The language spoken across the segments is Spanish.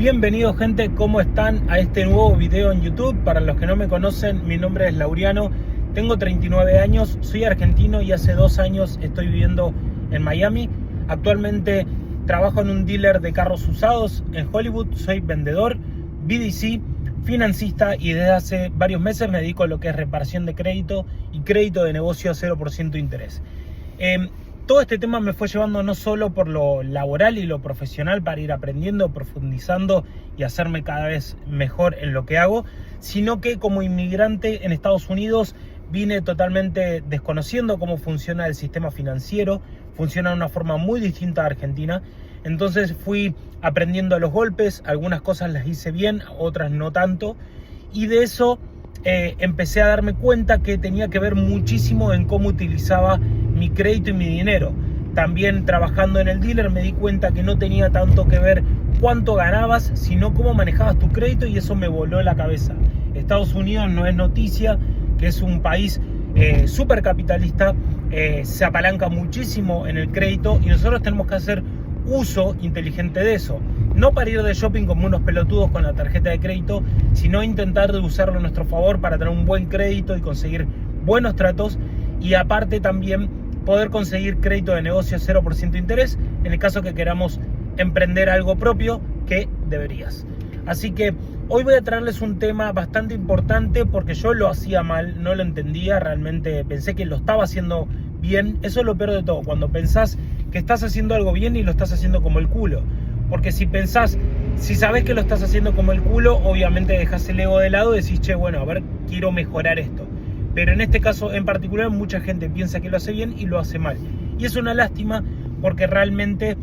Bienvenidos gente, ¿cómo están? A este nuevo video en YouTube. Para los que no me conocen, mi nombre es Laureano, tengo 39 años, soy argentino y hace 2 años estoy viviendo en Miami. Actualmente trabajo en un dealer de carros usados en Hollywood, soy vendedor, BDC, financista y desde hace varios meses me dedico a lo que es reparación de crédito y crédito de negocio a 0% interés. Todo este tema me fue llevando no solo por lo laboral y lo profesional para ir aprendiendo, profundizando y hacerme cada vez mejor en lo que hago, sino que como inmigrante en Estados Unidos vine totalmente desconociendo cómo funciona el sistema financiero, funciona de una forma muy distinta a Argentina. Entonces fui aprendiendo a los golpes, algunas cosas las hice bien, otras no tanto, y de eso empecé a darme cuenta que tenía que ver muchísimo en cómo utilizaba mi crédito y mi dinero. También trabajando en el dealer me di cuenta que no tenía tanto que ver cuánto ganabas, sino cómo manejabas tu crédito, y eso me voló la cabeza. Estados Unidos no es noticia, que es un país súper capitalista, se apalanca muchísimo en el crédito y nosotros tenemos que hacer uso inteligente de eso. No para ir de shopping como unos pelotudos con la tarjeta de crédito, sino intentar de usarlo a nuestro favor para tener un buen crédito y conseguir buenos tratos, y aparte también poder conseguir crédito de negocio a 0% interés en el caso que queramos emprender algo propio, que deberías. Así que hoy voy a traerles un tema bastante importante porque yo lo hacía mal, no lo entendía, realmente pensé que lo estaba haciendo bien. Eso es lo peor de todo, cuando pensás que estás haciendo algo bien y lo estás haciendo como el culo. Porque si sabes que lo estás haciendo como el culo, obviamente dejás el ego de lado y decís, che, bueno, a ver, quiero mejorar esto. Pero en este caso en particular mucha gente piensa que lo hace bien y lo hace mal. Y es una lástima porque realmente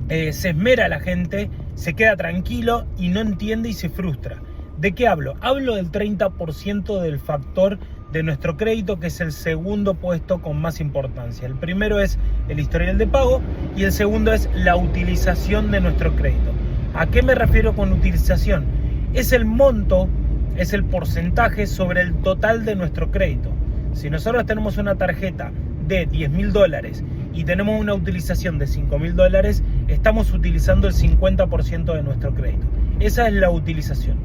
se esmera la gente, se queda tranquilo y no entiende y se frustra. ¿De qué hablo? Hablo del 30% del factor de nuestro crédito, que es el segundo puesto con más importancia. El primero es el historial de pago y el segundo es la utilización de nuestro crédito. ¿A qué me refiero con utilización? Es el monto, es el porcentaje sobre el total de nuestro crédito. Si nosotros tenemos una tarjeta de $10.000 y tenemos una utilización de $5.000, estamos utilizando el 50% de nuestro crédito. Esa es la utilización.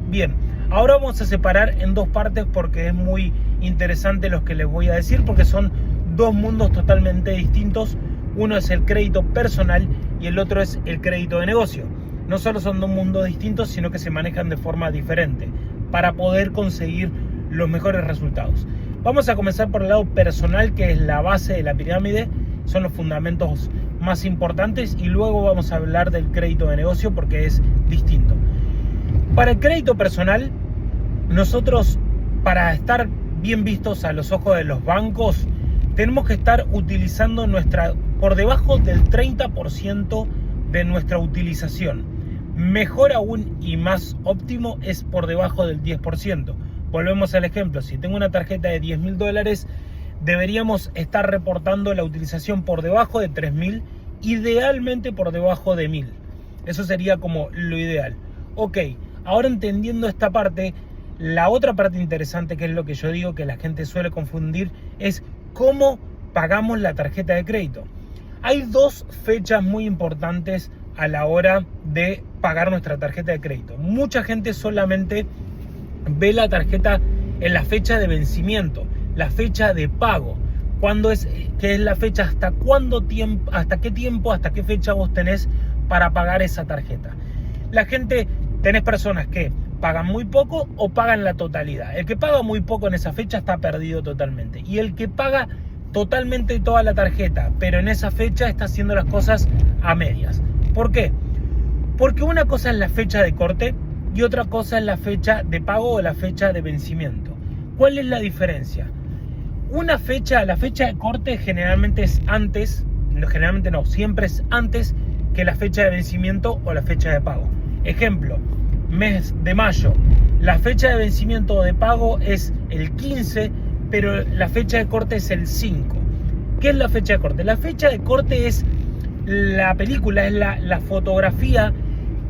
Bien, ahora vamos a separar en dos partes porque es muy interesante lo que les voy a decir, porque son dos mundos totalmente distintos. Uno es el crédito personal y el otro es el crédito de negocio. No solo son dos mundos distintos, sino que se manejan de forma diferente para poder conseguir los mejores resultados. Vamos a comenzar por el lado personal, que es la base de la pirámide, son los fundamentos más importantes, y luego vamos a hablar del crédito de negocio porque es distinto. Para el crédito personal, nosotros, para estar bien vistos a los ojos de los bancos, tenemos que estar utilizando por debajo del 30% de nuestra utilización. Mejor aún y más óptimo es por debajo del 10%. Volvemos al ejemplo, si tengo una tarjeta de $10.000, deberíamos estar reportando la utilización por debajo de $3.000, idealmente por debajo de $1.000. Eso sería como lo ideal. Ok, ahora entendiendo esta parte, la otra parte interesante, que es lo que yo digo que la gente suele confundir, es cómo pagamos la tarjeta de crédito. Hay dos fechas muy importantes a la hora de pagar nuestra tarjeta de crédito. Mucha gente solamente ve la tarjeta en la fecha de vencimiento, la fecha de pago. ¿Qué es la fecha? ¿Hasta qué fecha vos tenés para pagar esa tarjeta? Tenés personas que pagan muy poco o pagan la totalidad. El que paga muy poco en esa fecha está perdido totalmente. Y el que paga totalmente toda la tarjeta, pero en esa fecha está haciendo las cosas a medias. ¿Por qué? Porque una cosa es la fecha de corte y otra cosa es la fecha de pago o la fecha de vencimiento. ¿Cuál es la diferencia? La fecha de corte generalmente es antes, siempre es antes que la fecha de vencimiento o la fecha de pago. Ejemplo, mes de mayo. La fecha de vencimiento o de pago es el 15, pero la fecha de corte es el 5. ¿Qué es la fecha de corte? La fecha de corte es la película, es la fotografía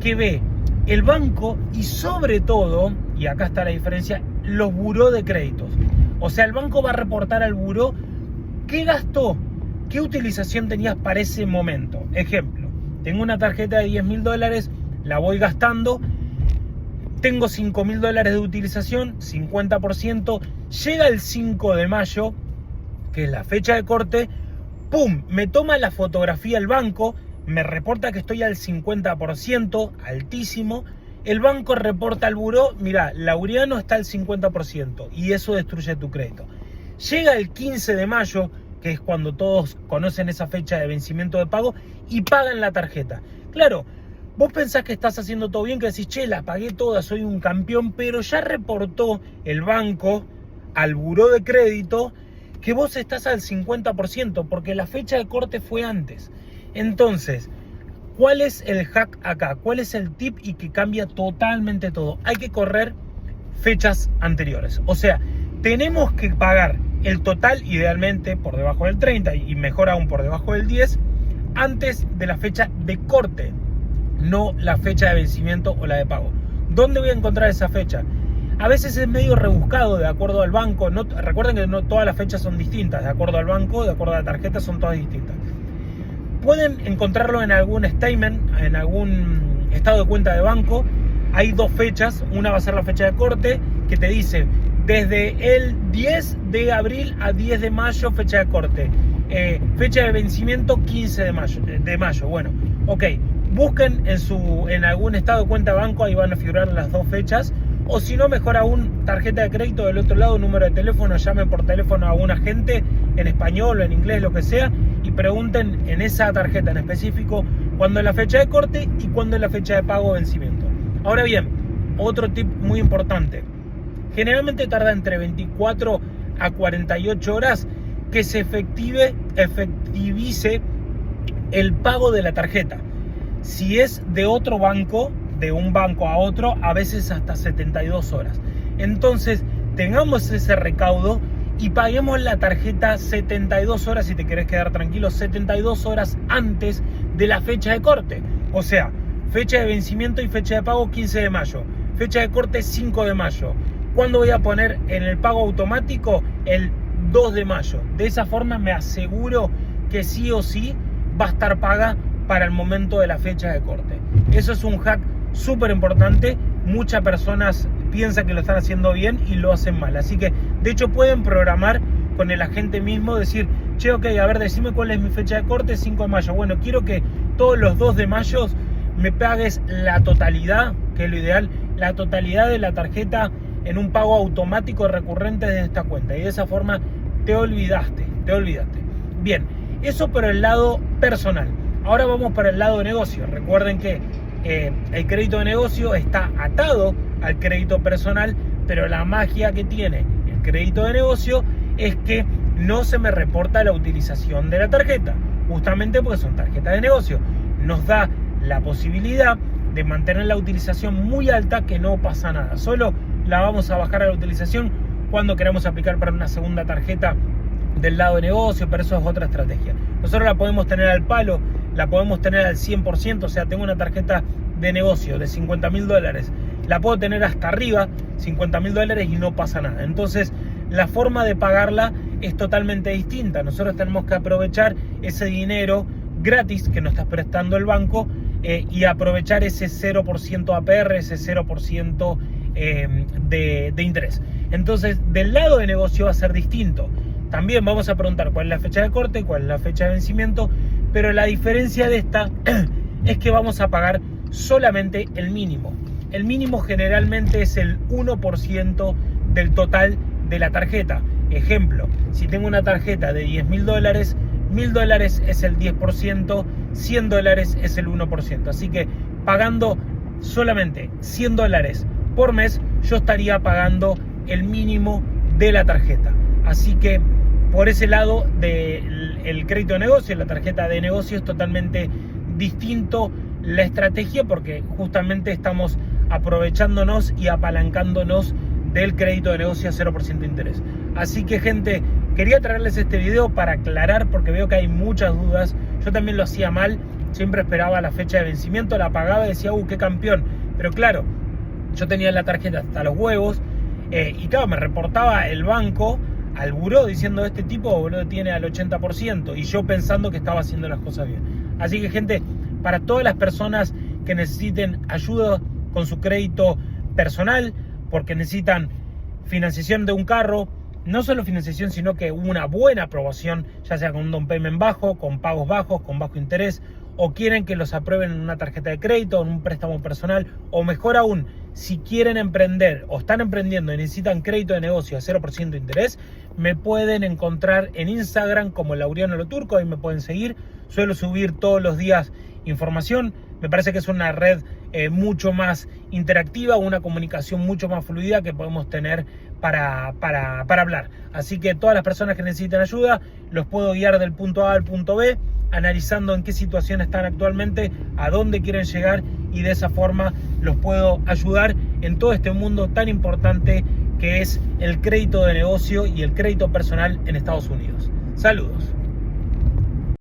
que ve el banco y sobre todo, y acá está la diferencia, los buró de créditos. O sea, el banco va a reportar al buró qué gastó, qué utilización tenías para ese momento. Ejemplo, tengo una tarjeta de $10.000, la voy gastando. Tengo $5.000 de utilización, 50%. Llega el 5 de mayo, que es la fecha de corte. ¡Pum! Me toma la fotografía el banco, me reporta que estoy al 50%, altísimo. El banco reporta al buró, mira, Laureano está al 50% y eso destruye tu crédito. Llega el 15 de mayo, que es cuando todos conocen esa fecha de vencimiento de pago, y pagan la tarjeta. Claro, vos pensás que estás haciendo todo bien, que decís, che, la pagué toda, soy un campeón, pero ya reportó el banco al buró de crédito que vos estás al 50%, porque la fecha de corte fue antes. Entonces, ¿cuál es el hack acá? ¿Cuál es el tip y que cambia totalmente todo? Hay que correr fechas anteriores. O sea, tenemos que pagar el total, idealmente por debajo del 30 y mejor aún por debajo del 10, antes de la fecha de corte, no la fecha de vencimiento o la de pago. ¿Dónde voy a encontrar esa fecha? A veces es medio rebuscado de acuerdo al banco. Recuerden que no todas las fechas son distintas. De acuerdo al banco, de acuerdo a la tarjeta, son todas distintas. Pueden encontrarlo en algún statement, en algún estado de cuenta de banco. Hay dos fechas. Una va a ser la fecha de corte, que te dice desde el 10 de abril a 10 de mayo, fecha de corte. Fecha de vencimiento 15 de mayo. Bueno, ok. Busquen en algún estado de cuenta de banco, ahí van a figurar las dos fechas. O si no, mejor aún, tarjeta de crédito del otro lado, número de teléfono, llamen por teléfono a un agente en español o en inglés, lo que sea, y pregunten en esa tarjeta en específico cuándo es la fecha de corte y cuándo es la fecha de pago o vencimiento. Ahora bien, otro tip muy importante. Generalmente tarda entre 24 a 48 horas que se efectivice el pago de la tarjeta. Si es de otro banco, de un banco a otro, a veces hasta 72 horas. Entonces, tengamos ese recaudo y paguemos la tarjeta 72 horas, si te querés quedar tranquilo, 72 horas antes de la fecha de corte. O sea, fecha de vencimiento y fecha de pago 15 de mayo. Fecha de corte 5 de mayo. ¿Cuándo voy a poner en el pago automático? El 2 de mayo. De esa forma me aseguro que sí o sí va a estar paga para el momento de la fecha de corte. Eso es un hack súper importante. Muchas personas piensan que lo están haciendo bien y lo hacen mal. Así que, de hecho, pueden programar con el agente mismo, decir, che, ok, a ver, decime cuál es mi fecha de corte, 5 de mayo. Bueno, quiero que todos los 2 de mayo me pagues la totalidad, que es lo ideal, la totalidad de la tarjeta en un pago automático recurrente de esta cuenta. Y de esa forma te olvidaste. Bien, eso por el lado personal. Ahora vamos para el lado de negocio. Recuerden que el crédito de negocio está atado al crédito personal, pero la magia que tiene el crédito de negocio es que no se me reporta la utilización de la tarjeta, justamente porque son tarjetas de negocio. Nos da la posibilidad de mantener la utilización muy alta, que no pasa nada. Solo la vamos a bajar a la utilización cuando queramos aplicar para una segunda tarjeta del lado de negocio, pero eso es otra estrategia. Nosotros la podemos tener al palo, la podemos tener al 100%, o sea, tengo una tarjeta de negocio de $50.000, la puedo tener hasta arriba, $50.000, y no pasa nada. Entonces, la forma de pagarla es totalmente distinta. Nosotros tenemos que aprovechar ese dinero gratis que nos está prestando el banco y aprovechar ese 0% APR, ese 0% de interés. Entonces, del lado de negocio va a ser distinto. También vamos a preguntar cuál es la fecha de corte, cuál es la fecha de vencimiento, pero la diferencia de esta es que vamos a pagar solamente el mínimo. El mínimo generalmente es el 1% del total de la tarjeta. Ejemplo, si tengo una tarjeta de $10.000, $1.000 es el 10%, $100 es el 1%. Así que pagando solamente $100 por mes, yo estaría pagando el mínimo de la tarjeta. Así que por ese lado del crédito de negocio, la tarjeta de negocio, es totalmente distinto la estrategia, porque justamente estamos aprovechándonos y apalancándonos del crédito de negocio a 0% de interés. Así que, gente, quería traerles este video para aclarar, porque veo que hay muchas dudas. Yo también lo hacía mal, siempre esperaba la fecha de vencimiento, la pagaba y decía, qué campeón. Pero claro, yo tenía la tarjeta hasta los huevos y claro, me reportaba el banco al buró diciendo, este tipo, boludo, tiene al 80%, y yo pensando que estaba haciendo las cosas bien. Así que, gente, para todas las personas que necesiten ayuda con su crédito personal, porque necesitan financiación de un carro, no solo financiación, sino que una buena aprobación, ya sea con un down payment bajo, con pagos bajos, con bajo interés, o quieren que los aprueben en una tarjeta de crédito, en un préstamo personal, o mejor aún, si quieren emprender o están emprendiendo y necesitan crédito de negocio a 0% de interés, me pueden encontrar en Instagram como Laureano Lo Turco, ahí me pueden seguir. Suelo subir todos los días información. Me parece que es una red mucho más interactiva, una comunicación mucho más fluida que podemos tener para hablar. Así que todas las personas que necesiten ayuda, los puedo guiar del punto A al punto B, analizando en qué situación están actualmente, a dónde quieren llegar, y de esa forma los puedo ayudar en todo este mundo tan importante que es el crédito de negocio y el crédito personal en Estados Unidos. Saludos.